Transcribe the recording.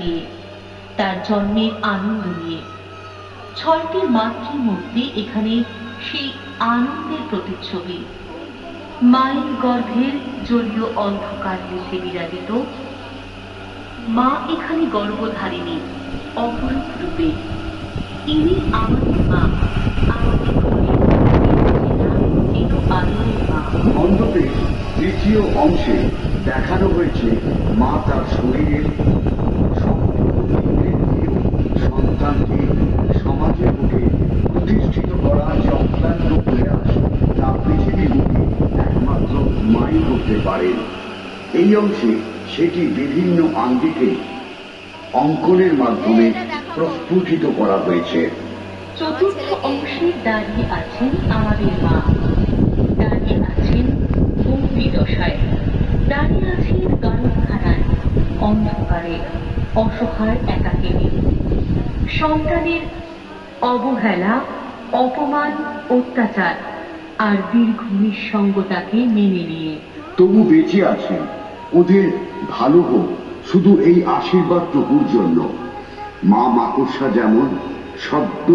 নিয়ে, তার জন্মের আনন্দ নিয়ে। 6টি মাতৃমূর্তি এখানে সেই আনন্দের প্রতিচ্ছবি। মায়ের গর্ভের জলীয় অন্ধকার মুখে বিরাজিত মা এখানে গর্ভধারিণী অপরূপ রূপে। ইনি আমাদের মা, আমাদের আদরের মা। মণ্ডপের তৃতীয় অংশে দেখানো হয়েছে মা তার শরীরের সন্তানকে সমাজের বুকে প্রতিষ্ঠিত করা যে অক্লান্ত প্রয়াস, তা পৃথিবীর বুকে একমাত্র মাই করতে পারেন। এই অংশে সেটি বিভিন্ন আঙ্গিকে অঙ্কনের মাধ্যমে প্রস্ফুটিত করা হয়েছে। চতুর্থ অংশে দাঁড়িয়ে আছেন আমাদের মা, দাঁড়িয়ে আছেন বন্দি দশায়, দাঁড়িয়ে আছেন গারদখানায়, অন্ধকারে, অসহায় একাকিনী। সন্তানের অবহেলা, অপমান, অত্যাচার আর দীর্ঘ নিঃসঙ্গতাকে মেনে নিয়ে তবু বেঁচে আছেন। ওদের ভালো হোক শুধু এই আশীর্বাদটুকুর জন্য। মা মাকড়সা যেমন শব্দ